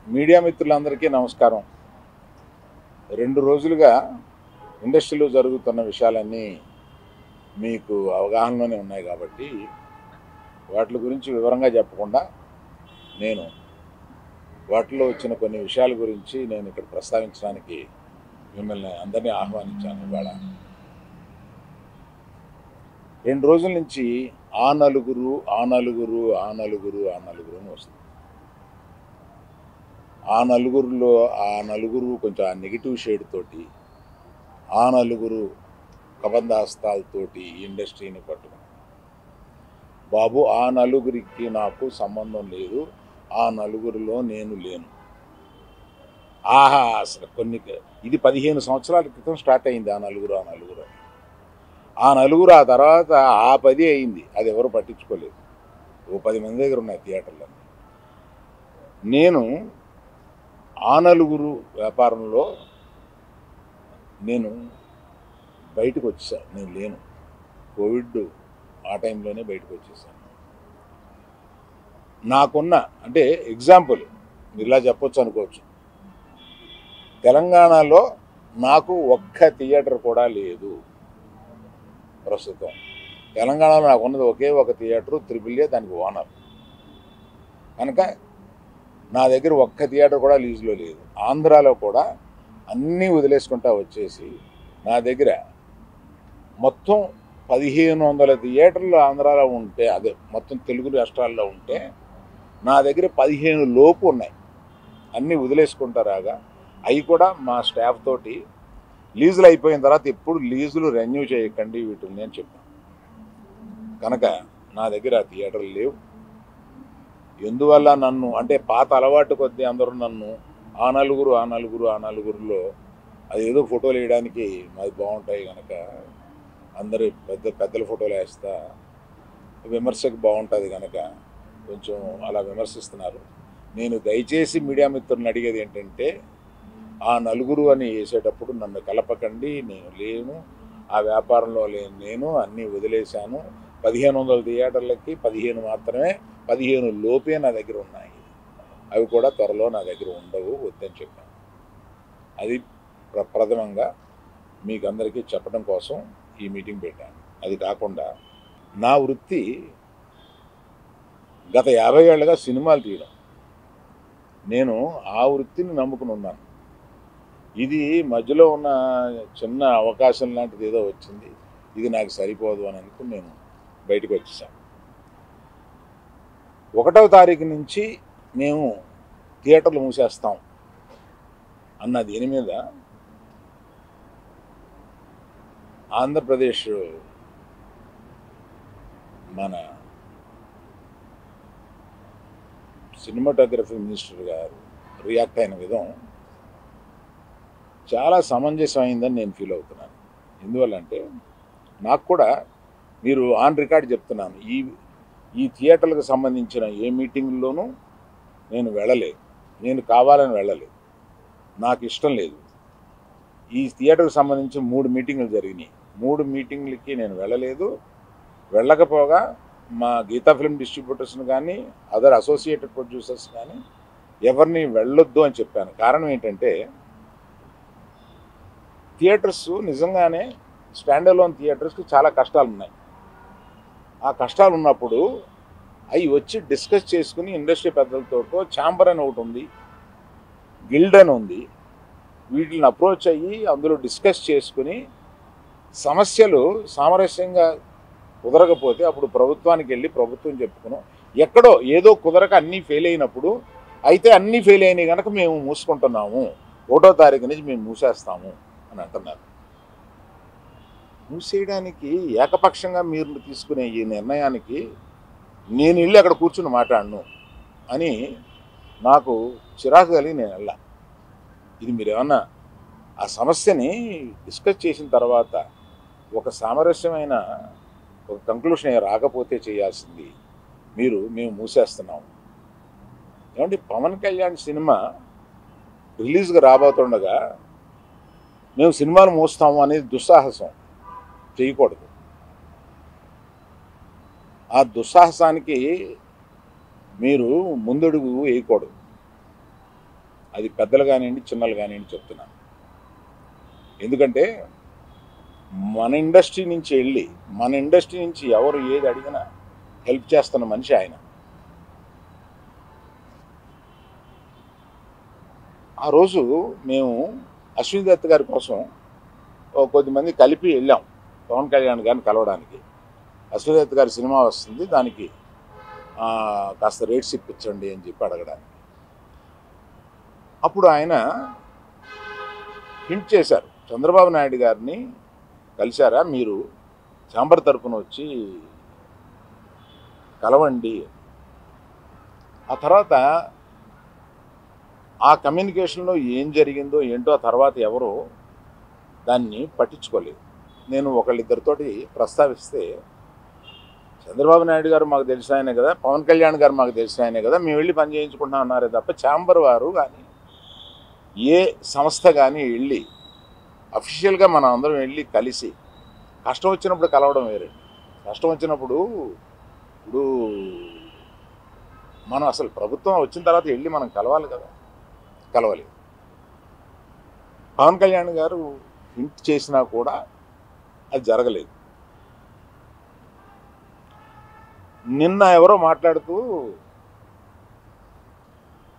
Media మిత్రులందరికీ నమస్కారం. 2 రోజులుగా ఇండస్ట్రీలో జరుగుతున్న విషయాలన్నీ మీకు అవగాహనలోనే ఉన్నాయి కాబట్టి వాటి గురించి వివరంగా చెప్పకుండా నేను వాటిలో వచ్చిన కొన్ని విషయాల గురించి నేను ఇక్కడ ప్రస్తావించడానికి మిమ్మల్ని అందరినీ ఆహ్వానించాను. ఇవాళ 2 రోజుల నుంచి ఆ నలుగురు అని వస్తుంది. ఆ నలుగురు కొంచెం ఆ నెగిటివ్ షేడ్ తోటి ఆ నలుగురు కబంధాస్తాలతోటి ఈ ఇండస్ట్రీని పట్టుకుని, బాబు ఆ నలుగురికి నాకు సంబంధం లేదు, ఆ నలుగురిలో నేను లేను. అసలు ఇది 15 సంవత్సరాల క్రితం స్టార్ట్ అయింది ఆ నలుగురు ఆ తర్వాత ఆ 10 అయింది. అది ఎవరు పట్టించుకోలేదు. ఓ 10 మంది దగ్గర ఉన్నాయి థియేటర్లో. నేను ఆ నలుగురు వ్యాపారంలో నేను బయటకు వచ్చేసాను. నేను లేను. కోవిడ్ ఆ టైంలోనే బయటకు వచ్చేసాను. నాకున్న అంటే ఎగ్జాంపుల్ మీరు ఇలా చెప్పొచ్చు అనుకోవచ్చు, తెలంగాణలో నాకు ఒక్క థియేటర్ కూడా లేదు ప్రస్తుతం. తెలంగాణలో నాకు ఉన్నది ఒకే ఒక థియేటరు, త్రిబుల్ ఏ, దానికి ఓనర్. కనుక నా దగ్గర ఒక్క థియేటర్ కూడా లీజులో లేదు. ఆంధ్రాలో కూడా అన్నీ వదిలేసుకుంటా వచ్చేసి నా దగ్గర మొత్తం 1500 థియేటర్లు ఆంధ్రాలో ఉంటే, అదే మొత్తం తెలుగు రాష్ట్రాల్లో ఉంటే నా దగ్గర 15 లోపు ఉన్నాయి. అన్నీ వదిలేసుకుంటారాగా అవి కూడా మా స్టాఫ్ తోటి లీజులు అయిపోయిన తర్వాత ఎప్పుడు లీజులు రెన్యూ చేయకండి వీటిని అని చెప్పాను. కనుక నా దగ్గర ఆ థియేటర్లు లేవు. ఎందువల్ల నన్ను అంటే పాత అలవాటు కొద్దీ అందరూ నన్ను ఆ నలుగురులో అదేదో ఫోటోలు వేయడానికి మాది బాగుంటాయి కనుక అందరు పెద్దల ఫోటోలు వేస్తా, విమర్శకు బాగుంటుంది కనుక కొంచెం అలా విమర్శిస్తున్నారు. నేను దయచేసి మీడియా మిత్రులను అడిగేది ఏంటంటే, ఆ నలుగురు అని వేసేటప్పుడు నన్ను కలపకండి. నేను లేను, ఆ వ్యాపారంలో లేను. నేను అన్నీ వదిలేశాను. 1500 థియేటర్లకి 15 మాత్రమే, 15 లోపే నా దగ్గర ఉన్నాయి. అవి కూడా త్వరలో నా దగ్గర ఉండవు, వద్దని చెప్పాను. అది ప్రథమంగా మీకు అందరికీ చెప్పడం కోసం ఈ మీటింగ్ పెట్టాను. అది కాకుండా నా వృత్తి గత 50 ఏళ్ళుగా సినిమాలు తీయడం. నేను ఆ వృత్తిని నమ్ముకుని ఉన్నాను. ఇది మధ్యలో ఉన్న చిన్న అవకాశం లాంటిది ఏదో వచ్చింది, ఇది నాకు సరిపోదు అని అనుకుని నేను బయటకు వచ్చేసాను. 1వ తారీఖు నుంచి మేము థియేటర్లు మూసేస్తాం అన్న దీని మీద ఆంధ్రప్రదేశ్ మన సినిమాటోగ్రఫీ మినిస్టర్ గారు రియాక్ట్ అయిన విధం చాలా సమంజసమైందని నేను ఫీల్ అవుతున్నాను. ఎందువల్లంటే నాకు కూడా, మీరు ఆన్ రికార్డ్ చెప్తున్నాను, ఈ థియేటర్లకు సంబంధించిన ఏ మీటింగ్లోనూ నేను వెళ్ళలేదు. నేను కావాలని వెళ్ళలేదు, నాకు ఇష్టం లేదు. ఈ థియేటర్కి సంబంధించి 3 మీటింగులు జరిగినాయి. 3 మీటింగ్లకి నేను వెళ్ళలేదు. వెళ్ళకపోగా మా గీతా ఫిల్మ్ డిస్ట్రిబ్యూటర్స్ని కానీ అదర్ అసోసియేటెడ్ ప్రొడ్యూసర్స్ కానీ ఎవరిని వెళ్ళొద్దు అని చెప్పాను. కారణం ఏంటంటే, థియేటర్స్ నిజంగానే స్టాండ్ అలోన్ థియేటర్స్కి చాలా కష్టాలు ఉన్నాయి. ఆ కష్టాలు ఉన్నప్పుడు అవి వచ్చి డిస్కస్ చేసుకుని ఇండస్ట్రీ పెద్దలతో, ఛాంబర్ అని ఒకటి ఉంది, గిల్డ్ అని ఉంది, వీటిని అప్రోచ్ అయ్యి అందులో డిస్కస్ చేసుకుని సమస్యలు సామరస్యంగా కుదరకపోతే అప్పుడు ప్రభుత్వానికి వెళ్ళి ప్రభుత్వం చెప్పుకున్నాం. ఎక్కడో ఏదో కుదరక అన్నీ ఫెయిల్ అయినప్పుడు, అయితే అన్నీ ఫెయిల్ అయినాయి కనుక మేము మూసుకుంటున్నాము, 1వ తారీఖు నుంచి మేము మూసేస్తాము అని అంటున్నారు. మూసేయడానికి ఏకపక్షంగా మీరు తీసుకునే ఈ నిర్ణయానికి నేను వెళ్ళి అక్కడ కూర్చుని మాట్లాడను అని నాకు చిరాకు కలిగి నేను వెళ్ళా. ఇది మీరు ఏమన్నా ఆ సమస్యని డిస్కస్ చేసిన తర్వాత ఒక సామరస్యమైన ఒక కంక్లూషన్ రాకపోతే చేయాల్సింది మేము మూసేస్తున్నాము. ఏమంటే పవన్ కళ్యాణ్ సినిమా రిలీజ్గా రాబోతుండగా మేము సినిమాలు మూస్తాము అనేది దుస్సాహసం చేయకూడదు. ఆ దుస్సాహసానికి మీరు ముందడుగు వేయకూడదు. అది పెద్దలు కానివ్వండి, చిన్నలు కానివ్వండి చెప్తున్నాను. ఎందుకంటే మన ఇండస్ట్రీ నుంచి వెళ్ళి మన ఇండస్ట్రీ నుంచి ఎవరు ఏది అడిగినా హెల్ప్ చేస్తున్న మనిషి ఆయన. ఆ రోజు మేము అశ్విని దత్ గారి కోసం కొద్దిమంది కలిపి వెళ్ళాం పవన్ కళ్యాణ్ గారిని కలవడానికి. అశ్విని దత్ గారి సినిమా వస్తుంది, దానికి కాస్త రేట్స్ ఇప్పించండి అని చెప్పి అడగడానికి. అప్పుడు ఆయన హింట్ చేశారు, చంద్రబాబు నాయుడు గారిని కలిశారా మీరు, ఛాంబర్ తరఫున వచ్చి కలవండి. ఆ తర్వాత ఆ కమ్యూనికేషన్లో ఏం జరిగిందో ఏంటో ఆ తర్వాత ఎవరో దాన్ని పట్టించుకోలేదు. నేను ఒకళ్ళిద్దరితోటి ప్రస్తావిస్తే, చంద్రబాబు నాయుడు గారు మాకు తెలిసిన ఆయనే కదా, పవన్ కళ్యాణ్ గారు మాకు తెలిసిన ఆయనే కదా, మేము వెళ్ళి పని చేయించుకుంటున్నాం అన్నారే తప్ప ఛాంబర్ వారు కానీ ఏ సంస్థ కానీ వెళ్ళి అఫీషియల్గా మనం అందరం వెళ్ళి కలిసి కష్టం వచ్చినప్పుడు కలవడం వేరే. కష్టం వచ్చినప్పుడు ఇప్పుడు మనం అసలు ప్రభుత్వం వచ్చిన తర్వాత వెళ్ళి మనం కలవాలి కదా, కలవలేదు. పవన్ కళ్యాణ్ గారు హింట్ చేసినా కూడా అది జరగలేదు. నిన్న ఎవరో మాట్లాడుతూ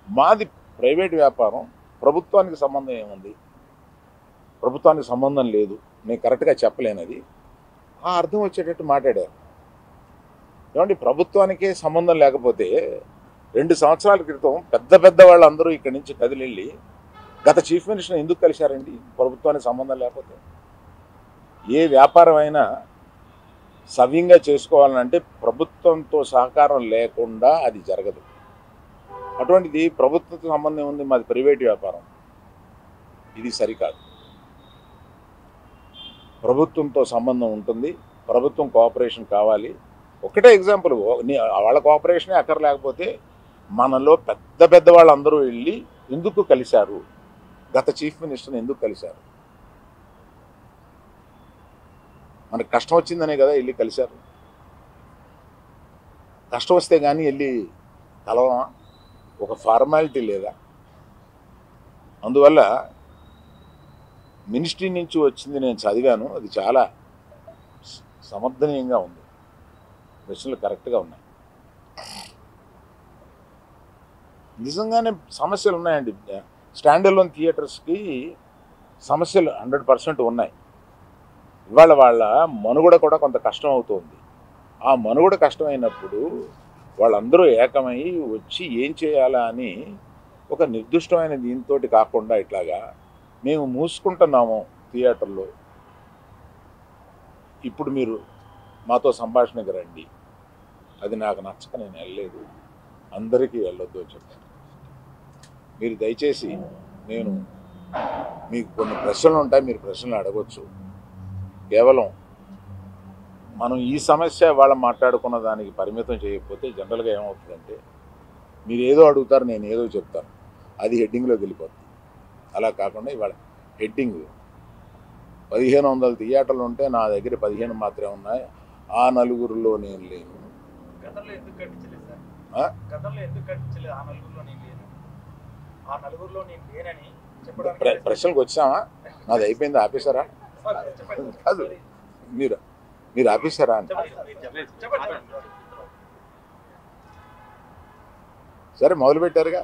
మాది ప్రైవేట్ వ్యాపారం, ప్రభుత్వానికి సంబంధం ఏముంది, ప్రభుత్వానికి సంబంధం లేదు, నేను కరెక్ట్గా చెప్పలేనది, ఆ అర్థం వచ్చేటట్టు మాట్లాడారు. ఏమంటే ప్రభుత్వానికే సంబంధం లేకపోతే 2 సంవత్సరాల క్రితం పెద్ద వాళ్ళందరూ ఇక్కడి నుంచి కదిలిళ్ళి గత చీఫ్ మినిస్టర్ ఎందుకు కలిశారండి? ప్రభుత్వానికి సంబంధం లేకపోతే. ఏ వ్యాపారం అయినా సవ్యంగా చేసుకోవాలంటే ప్రభుత్వంతో సహకారం లేకుండా అది జరగదు. అటువంటిది ప్రభుత్వంతో సంబంధం ఉంది, మాది ప్రైవేట్ వ్యాపారం, ఇది సరికాదు. ప్రభుత్వంతో సంబంధం ఉంటుంది, ప్రభుత్వం కోఆపరేషన్ కావాలి. ఒకటే ఎగ్జాంపుల్, వాళ్ళ కోఆపరేషనే అక్కర్లేకపోతే మనలో పెద్ద వాళ్ళందరూ వెళ్ళి ఎందుకు కలిశారు, గత చీఫ్ మినిస్టర్ని ఎందుకు కలిశారు? మనకు కష్టం వచ్చిందనే కదా వెళ్ళి కలిశారు. కష్టం వస్తే కానీ వెళ్ళి కలవమా? ఒక ఫార్మాలిటీ లేదా? అందువల్ల మినిస్ట్రీ నుంచి వచ్చింది నేను చదివాను, అది చాలా సమర్థనీయంగా ఉంది, ప్రశ్నలు కరెక్ట్గా ఉన్నాయి. నిజంగానే సమస్యలు ఉన్నాయండి. స్టాండ్ అలోన్ థియేటర్స్కి సమస్యలు 100% ఉన్నాయి. ఇవాళ వాళ్ళ మనుగడ కూడా కొంత కష్టం అవుతుంది. ఆ మనుగడ కష్టమైనప్పుడు వాళ్ళందరూ ఏకమై వచ్చి ఏం చేయాలా అని ఒక నిర్దిష్టమైన దీంతో కాకుండా ఇట్లాగా మేము మూసుకుంటున్నాము థియేటర్లో, ఇప్పుడు మీరు మాతో సంభాషణకు రండి, అది నాకు నచ్చక నేను వెళ్ళలేదు, అందరికీ వెళ్ళొద్దు అని చెప్పాను. మీరు దయచేసి, నేను మీకు కొన్ని ప్రశ్నలు ఉంటాయి, మీరు ప్రశ్నలు అడగవచ్చు. కేవలం మనం ఈ సమస్య వాళ్ళ మాట్లాడుకున్న దానికి పరిమితం చేయకపోతే జనరల్గా ఏమవుతుందంటే మీరు ఏదో అడుగుతారు, నేను ఏదో చెప్తాను, అది హెడ్డింగ్లోకి వెళ్ళిపోతుంది. అలా కాకుండా ఇవాళ హెడ్డింగ్ 1500 థియేటర్లు ఉంటే నా దగ్గర 15 మాత్రమే ఉన్నాయి, ఆ నలుగురిలో నేను లేను. ప్రశ్నలకు వచ్చామా? నాది అయిపోయింది, ఆపేశారా? కాదు, మీరు ఆపేశారా అని. సరే మొదలు పెట్టారుగా.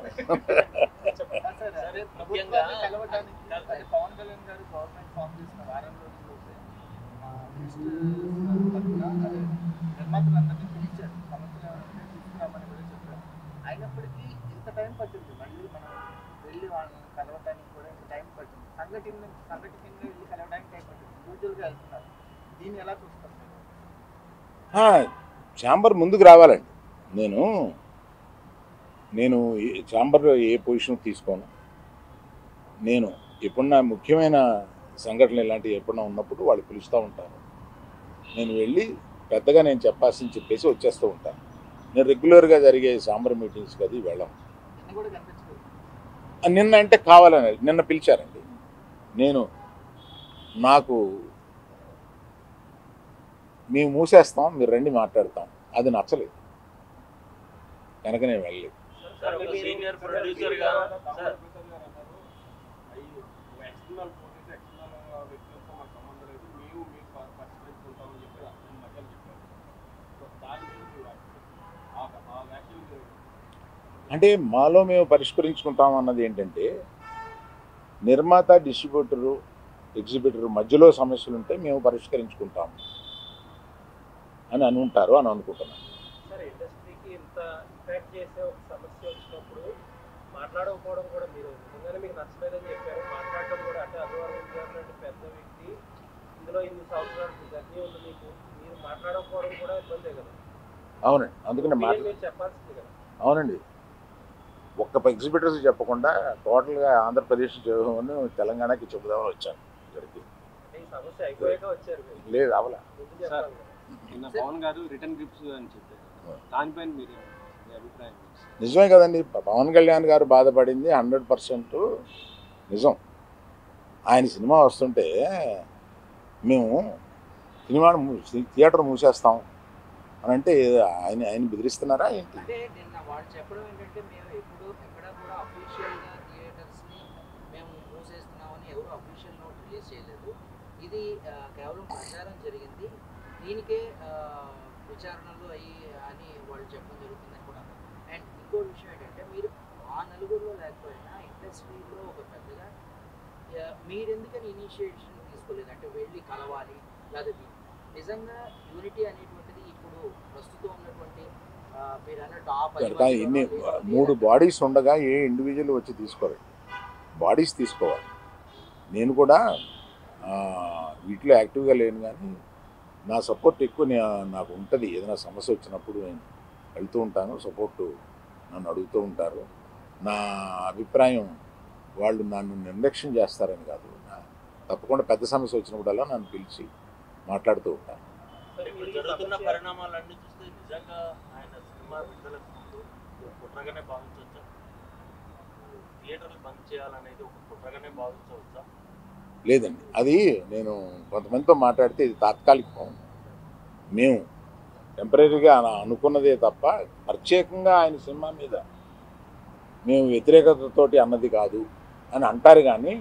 అయినప్పటికీ ఇంత టైం పట్టింది, మళ్ళీ మనం వెళ్ళి వాళ్ళని కలవడానికి కూడా ఇంత టైం పట్టింది, సంఘటనగా వెళ్ళి కలవడానికి టైం పట్టింది, యూజువల్గా వెళ్తున్నారు. దీన్ని ఎలా చూస్తారు? ఛాంబర్ ముందుకు రావాలండి. నేను ఛాంబర్లో ఏ పొజిషన్ తీసుకోను. నేను ఎప్పుడన్నా ముఖ్యమైన సంఘటనలు ఇలాంటివి ఎప్పుడన్నా ఉన్నప్పుడు వాళ్ళు పిలుస్తూ ఉంటారు, నేను వెళ్ళి పెద్దగా నేను చెప్పాల్సింది చెప్పేసి వచ్చేస్తూ ఉంటాను. నేను రెగ్యులర్గా జరిగే ఛాంబర్ మీటింగ్స్కి అది వెళ్ళాను. నిన్న అంటే కావాలని నిన్న పిలిచారండి. నాకు మేము మూసేస్తాం, మీరు రండి మాట్లాడతాం, అది నచ్చలేదు కనుక నేను వెళ్ళలేదు. ఇంటర్నల్ పోటీస్ ఎక్స్టర్నల్ వ్యక్తులతో మాకు సంబంధం లేదు, మేము మీకు పరిష్కరించుకుంటామని చెప్పి ఆయన మధ్యలో చెప్పారు. సో దాని మీద మీ ఆ వ్యాఖ్యలు అంటే మాలో మేము పరిష్కరించుకుంటాం అన్నది ఏంటంటే, నిర్మాత, డిస్ట్రిబ్యూటరు, ఎగ్జిబిటర్ మధ్యలో సమస్యలు ఉంటే మేము పరిష్కరించుకుంటాము అని అనుకుంటారు అని అనుకుంటున్నాను. సార్, ఇండస్ట్రీకి ఇంత ఇంపాక్ట్ చేసే ఒక సమస్య వచ్చినప్పుడు మాట్లాడకపోవడం కూడా మీరు నిజంగానే మీకు నచ్చలేదని చెప్పారు. మాట్లాడటం కూడా అంటే అల్లు గారు లాంటి పెద్ద వ్యక్తి ఇందులో ఇన్ని సంవత్సరాలు జర్నీ ఉంది, మీకు మీరు మాట్లాడకపోవడం కూడా ఇబ్బందే కదా. అవునండి, అందుకని మీరు చెప్పాల్సింది కదా. అవునండి, ఒక్క ఎగ్జిబిటర్స్ చెప్పకుండా టోటల్గా ఆంధ్రప్రదేశ్ తెలంగాణకి చెబుదామని వచ్చాను ఇక్కడికి. అంటే ఈ సమస్య అయిపోయాక వచ్చారు మీరు. లేదు అవలా. ముందు చెప్పాలి కదా. నిన్న పవన్ గారు రిటర్న్ గిఫ్ట్స్ అని చెప్పారు, దానిపైన మీరు మీ అభిప్రాయం ఏంటి? నిజమే కదండి, పవన్ కళ్యాణ్ గారు బాధపడింది 100% నిజం. ఆయన సినిమా వస్తుంటే మేము థియేటర్ మూసేస్తాం అని అంటే ఆయన బెదిరిస్తున్నారా ఏంటి? అంటే నిన్న వాళ్ళు చెప్పడం ఏంటంటే మేము ఎక్కడ కూడా అఫీషియల్గా థియేటర్స్ని మేము మూసేస్తున్నామని ఎవరు అఫీషియల్ నోట్ రిలీజ్ చేయలేదు. ఇది కేవలం ప్రచారం జరిగింది, దీనికే విచారణలు అయ్యి అని వాళ్ళు చెప్పడం జరుగుతుందని కూడా. అండ్ ఇంకో విషయం ఏంటంటే, మీరు ఆ నలుగురిలో లేకపోయినా ఇండస్ట్రీలో ఒక పెద్దగా మీరెందుకని ఇనిషియేషన్ తీసుకోలేదు? అంటే వెళ్ళి కలవాలి, లేదా నిజంగా యూనిటీ అనేటువంటిది ఇప్పుడు ప్రస్తుతం ఉన్నటువంటి మీరు అన్నట్టు ఆ 10 ఇన్ని 3 బాడీస్ ఉండగా ఏ ఇండివిజువల్ వచ్చి తీసుకోవాలి, బాడీస్ తీసుకోవాలి. నేను కూడా వీటిలో యాక్టివ్గా లేను, కానీ నా సపోర్ట్ ఎక్కువ నాకు ఉంటుంది. ఏదైనా సమస్య వచ్చినప్పుడు నేను వెళ్తూ ఉంటాను, సపోర్టు నన్ను అడుగుతూ ఉంటారు. నా అభిప్రాయం వాళ్ళు నన్ను నిర్లక్ష్యం చేస్తారని కాదు, తప్పకుండా పెద్ద సమస్య వచ్చినప్పుడల్లా నన్ను పిలిచి మాట్లాడుతూ ఉంటాను. ఇప్పుడు జరుగుతున్న పరిణామాలన్నీ చూస్తే నిజంగా ఆయన సినిమా విడుదలకు ముందు కుట్రగానే భావించవచ్చా? థియేటర్లు బంద్ చేయాలనేది ఒక కుట్రగానే భావించవచ్చా? లేదండి, అది నేను కొంతమందితో మాట్లాడితే ఇది తాత్కాలికం. మేము టెంపరీగా అనుకున్నదే తప్ప ప్రత్యేకంగా ఆయన సినిమా మీద మేము వ్యతిరేకతతోటి అన్నది కాదు అని అంటారు, కానీ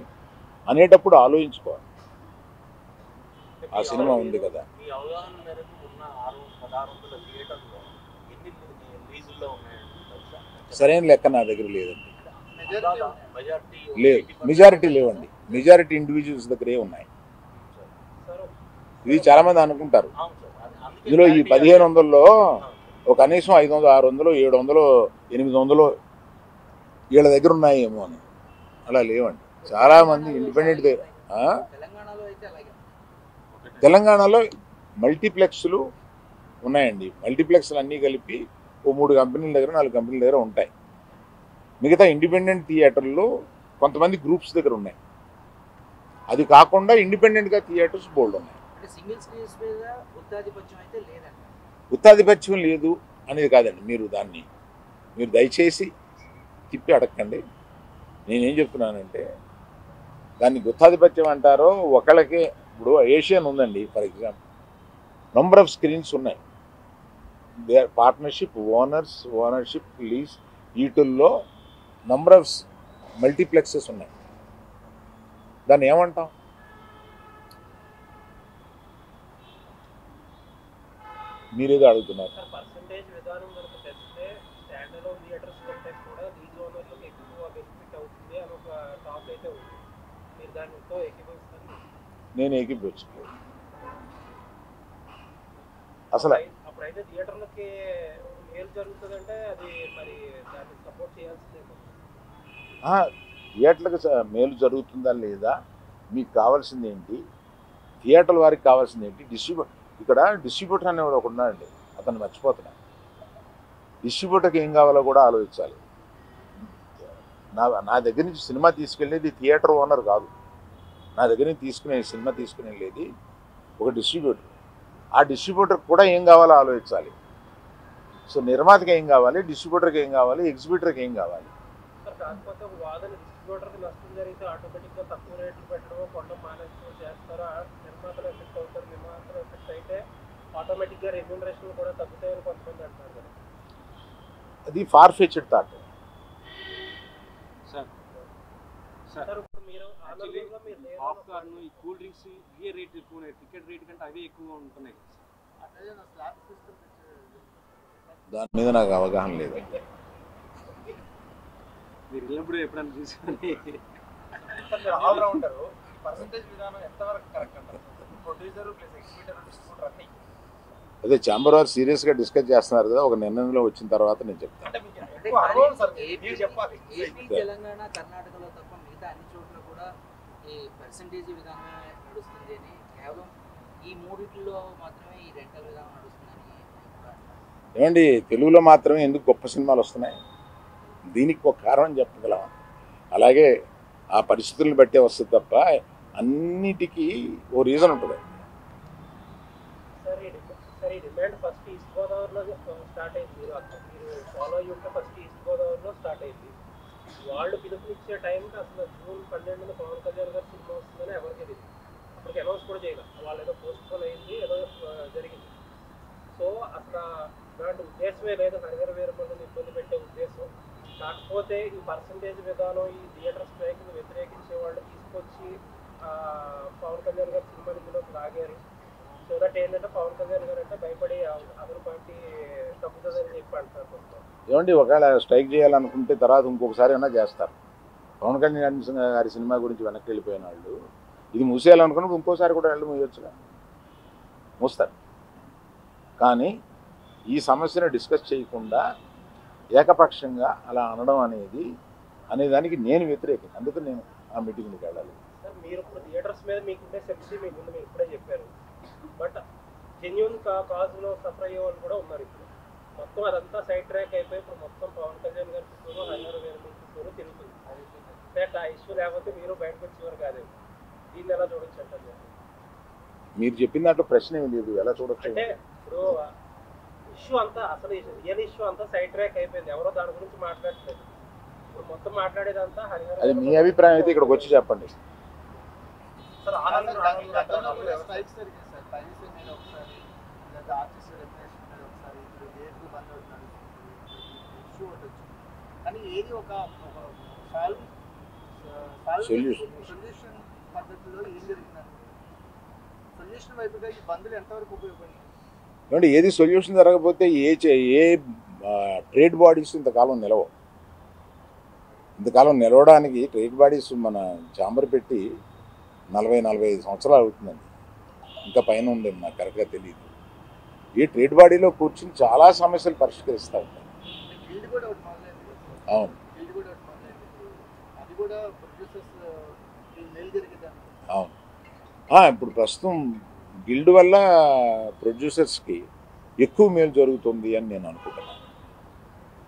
అనేటప్పుడు ఆలోచించుకోవాలి. ఆ సినిమా ఉంది కదా. ఈ అవగాహన మేరకు ఉన్న 1600 థియేటర్లో ఎన్ని లీజుల్లో ఉన్నాయండి తెలుసా? సరైన లెక్క నా దగ్గర లేదండి. మెజారిటీ లేదు, మెజారిటీ లేవండి. మెజారిటీ ఇండివిజువల్స్ దగ్గరే ఉన్నాయి. ఇది చాలామంది అనుకుంటారు. ఇందులో ఈ 1500లో ఒక కనీసం 500, 600, 700, 800 వీళ్ళ దగ్గర ఉన్నాయేమో అని. అలా లేవండి. చాలామంది ఇండిపెండెంట్ తెలంగాణలో అయితే అలాగే తెలంగాణలో మల్టీప్లెక్స్లు ఉన్నాయండి. మల్టీప్లెక్స్లు అన్నీ కలిపి ఓ 3 కంపెనీల దగ్గర 4 కంపెనీల దగ్గర ఉంటాయి. మిగతా ఇండిపెండెంట్ థియేటర్లు కొంతమంది గ్రూప్స్ దగ్గర ఉన్నాయి. అది కాకుండా ఇండిపెండెంట్గా థియేటర్స్ బోల్డ్ ఉన్నాయి. అంటే సింగిల్ స్క్రీన్స్ మీద ఉత్తాధిపత్యం అయితే లేదండి. ఉత్తాధిపత్యం లేదు అనేది కాదండి, మీరు దయచేసి తిప్పి అడగండి. నేనేం చెప్తున్నానంటే, దాన్ని గుత్తాధిపత్యం అంటారో ఒకళ్ళకే. ఇప్పుడు ఏషియన్ ఉందండి for example, number of screens ఉన్నాయి. They are partnership, ownership, lease, వీటిల్లో నంబర్ ఆఫ్ మల్టీప్లెక్సెస్ ఉన్నాయి. దాన్ని ఏమంటాం? మీరేదో అడుగుతున్నారు. పర్సంటేజ్ విధానం కనుక తెస్తే స్టాండ్ అలోన్ థియేటర్స్ కంటే కూడా లీజ్ ఓనర్లకు ఎక్కువ బెనిఫిట్ అవుతుంది అని ఒక టాక్ అయితే ఉంది. మీరు దానితో ఏకీభవిస్తారు? నేను ఏకీభవించలేదు అసలు. అప్పుడైతే థియేటర్లకి మేలు జరుగుతుందంటే అది మరి దాన్ని సపోర్ట్ చేయాల్సిందే. థియేటర్లకు మేలు జరుగుతుందా లేదా, మీకు కావాల్సింది ఏంటి, థియేటర్ల వారికి కావాల్సింది ఏంటి? ఇక్కడ డిస్ట్రిబ్యూటర్ అనేవాడు ఒకడు ఉన్నాడండి, అతను మర్చిపోతున్నాను. డిస్ట్రిబ్యూటర్కి ఏం కావాలో కూడా ఆలోచించాలి. నా దగ్గర నుంచి సినిమా తీసుకెళ్ళేది థియేటర్ ఓనర్ కాదు. నా దగ్గర నుంచి సినిమా తీసుకుని వెళ్ళేది ఒక డిస్ట్రిబ్యూటర్. ఆ డిస్ట్రిబ్యూటర్కి కూడా ఏం కావాలో ఆలోచించాలి. సో నిర్మాతకి ఏం కావాలి, డిస్ట్రిబ్యూటర్కి ఏం కావాలి, ఎగ్జిబిటర్కి ఏం కావాలి. కాకపోతే ఒక వాదన, డిస్ట్రిబ్యూటర్కి నష్టం జరిగితే ఆటోమేటిక్గా తక్కువ రేట్లు పెట్టడం, కొనడం మానేస్తూ చేస్తారు. నిర్మాతలు ఎఫెక్ట్ అవుతారు. నిర్మాతలు ఎఫెక్ట్ అయితే ఆటోమేటిక్గా రెమ్యూనరేషన్ కూడా తగ్గుతాయని కొంతమంది అంటున్నారు కదా. అది ఫార్ ఫెచ్డ్ థాట్. సార్ ఇప్పుడు మీరు ఆంధ్రప్రదేశ్లో మీరు లేదా పాప్కార్న్ ఈ కూల్ డ్రింక్స్ ఇవే రేట్ ఎక్కువ ఉన్నాయి, టికెట్ రేట్ కంటే అవే ఎక్కువ ఉంటున్నాయి కదా సార్. దాని మీద నాకు అవగాహన లేదు. మీరు వెళ్ళినప్పుడు ఎప్పుడైనా చూసుకొని ఆల్రౌండర్ పర్సంటేజ్ విధానం ఎంతవరకు కరెక్ట్ అంటారు? ప్రొడ్యూసర్ ప్లస్ ఎగ్జిక్యూటివ్ డిస్ట్రిబ్యూటర్ అన్ని అదే ఛాంబర్ వారు సీరియస్గా డిస్కస్ చేస్తున్నారు కదా, ఒక నిర్ణయంలో వచ్చిన తర్వాత నేను చెప్తాను. అంటే మీకు ఎక్కువ అనుభవం సార్, మీరు చెప్పాలి. ఏపీ తెలంగాణ కర్ణాటకలో తప్ప మిగతా అన్ని చోట్ల కూడా ఈ పర్సంటేజ్ విధానమే నడుస్తుంది అని, కేవలం ఈ మూడిట్లో మాత్రమే ఈ రెంటల్ విధానం నడుస్తుందని కూడా అంటారు. ఏమండి, తెలుగులో మాత్రమే ఎందుకు గొప్ప సినిమాలు వస్తున్నాయి? దీనికి ఒక కారణం చెప్పగలం. అలాగే ఆ పరిస్థితులను బట్టే వస్తుంది తప్ప అన్నిటికీ ఓ రీజన్ ఉంటుంది. సరే డిమాండ్ ఫస్ట్ ఈస్ట్ గోదావరిలో స్టార్ట్ అయింది. మీరు ఫాలో అయ్యి ఉంటే ఫస్ట్ ఈస్ట్ గోదావరిలో స్టార్ట్ అయింది. వాళ్ళు పిలుపునిచ్చే టైంకి అసలు జూన్ 12న పవన్ కళ్యాణ్ గారు సినిమా వస్తుందని ఎవరికి తెలియదు. అప్పటికి అనౌన్స్ కూడా చేయలేదు. వాళ్ళు ఏదో పోస్ట్పోన్ అయింది, ఏదో జరిగింది. సో అసలు ఇలాంటి ఉద్దేశమే లేదు హరిహర వీరమల్లుని ఇబ్బంది పెట్టే ఉద్దేశం. కాకపోతే ఈ పర్సంటేజ్ విధానం, ఈ థియేటర్ స్ట్రైక్ని వ్యతిరేకించే వాళ్ళు తీసుకొచ్చి పవన్ కళ్యాణ్ గారు సినిమాని ఇందులోకి లాగారు. సో దట్ ఏంటంటే పవన్ కళ్యాణ్ గారు అంటే భయపడి అదర్ పార్టీ తప్పుతుందని చెప్పి అంటారు. ఏమండి, ఒకవేళ స్ట్రైక్ చేయాలనుకుంటే తర్వాత ఇంకొకసారి అయినా చేస్తారు. పవన్ కళ్యాణ్ గారి సినిమా గురించి వెనక్కి వెళ్ళిపోయిన వాళ్ళు ఇది మూసేయాలనుకున్నప్పుడు ఇంకోసారి కూడా వెళ్ళి మూయొచ్చుగా, మూస్తారు. కానీ ఈ సమస్యను డిస్కస్ చేయకుండా ఏకపక్షంగా అలా అనడం అనేదానికి నేను వ్యతిరేకం. అందుకని నేను ఆ మీటింగ్కి వెళ్ళాలి. సార్ మీరు ఇప్పుడు థియేటర్స్ మీద మీకుండే సెప్సీ మీకు ముందు మీరు ఇప్పుడే చెప్పారు. బట్ జెన్యున్ కాజ్లో సఫర్ అయ్యే వాళ్ళు కూడా ఉన్నారు. ఇప్పుడు మొత్తం అదంతా సైడ్ ట్రాక్ అయిపోయి ఇప్పుడు మొత్తం పవన్ కళ్యాణ్ గారి చుట్టూరు, హరిహర వీరమల్లు చుట్టూరు తిరుగుతుంది. ఆ ఇష్యూ లేకపోతే మీరు బయటకు వచ్చేవారు కాదు. దీన్ని ఎలా చూడొచ్చు అంటారు? మీరు చెప్పిన దాంట్లో ప్రశ్న ఏమి లేదు, ఎలా చూడొచ్చు అంటే ఇప్పుడు ఇష్యూ అంతా అసలు రియల్ ఇష్యూ అంతా సైడ్ ట్రాక్ అయిపోయింది. ఎవరో దాని గురించి మాట్లాడలేదు. ఇప్పుడు మొత్తం మాట్లాడేదంతా హరిహర. అది మీ అభిప్రాయం అయితే ఇక్కడికి వచ్చి చెప్పండి. సార్ కానీ ఏది ఒక Solution. సొల్యూషన్ పద్ధతిలో ఏం జరిగిందంటే సొల్యూషన్ వైపుగా ఈ బంధులు ఎంతవరకు ఉపయోగపడింది? ఏమంటే ఏది సొల్యూషన్ జరగకపోతే ఏ ట్రేడ్ బాడీస్ ఇంతకాలం నిలవవు. ఇంతకాలం నిలవడానికి ట్రేడ్ బాడీస్ మన ఛాంబర్ పెట్టి 40-45 సంవత్సరాలు అవుతుందండి. ఇంకా పైన ఉందండి, నాకు కరెక్ట్గా తెలియదు. ఈ ట్రేడ్ బాడీలో కూర్చుని చాలా సమస్యలు పరిష్కరిస్తూ ఉంటాయి. గిల్డ్ కూడా ఒకటి మొదలైంది. అవును గిల్డ్ కూడా ఒకటి మొదలైంది. అది కూడా ప్రొడ్యూసర్స్ మేలు జరిగేదాన్ని. అవును. ఇప్పుడు ప్రస్తుతం గిల్డ్ వల్ల ప్రొడ్యూసర్స్కి ఎక్కువ మేలు జరుగుతుంది అని నేను అనుకుంటున్నాను.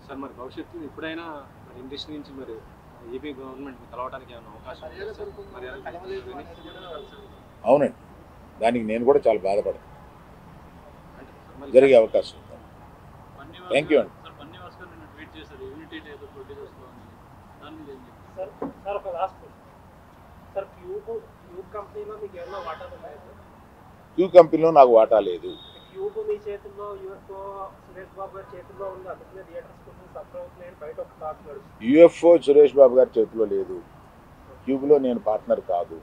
సార్ మరి భవిష్యత్తులో ఎప్పుడైనా మరి ఇండస్ట్రీ నుంచి మరి ఏపీ గవర్నమెంట్ కలవడానికి ఏమైనా అవకాశం ఉందా హరిహర సార్? తరపున మరి కలవలేదు అనేది కూడా అవునండి, దానికి నేను కూడా చాలా బాధపడతాను. అంటే మరి జరిగే అవకాశం ఉంది. థ్యాంక్ యూ అండి. సార్ బన్నీ భాస్కర్ నిన్న ట్వీట్ చేశారు, యూనిటీ లేదు ప్రొడ్యూసర్స్లో అని. దాని మీద ఏం చెప్తారు? సార్ ఒక లాస్ట్ క్వశ్చన్. సార్ క్యూబ్ కంపెనీలో మీకు ఏమన్నా వాటాలు ఉన్నాయా సార్? క్యూ కంపెనీలో నాకు వాటా లేదు. క్యూబ్ మీ చేతుల్లో, యూఎఫ్ఓ సురేష్ బాబు గారి చేతుల్లో ఉంది. అందుకనే థియేటర్స్ కోసం సఫర్ అవుతున్నాయని బయట ఒక టాక్ నడుస్తుంది. యుఎఫ్ఓ సురేష్ బాబు గారి చేతిలో లేదు. క్యూబ్లో నేను పార్ట్నర్ కాదు.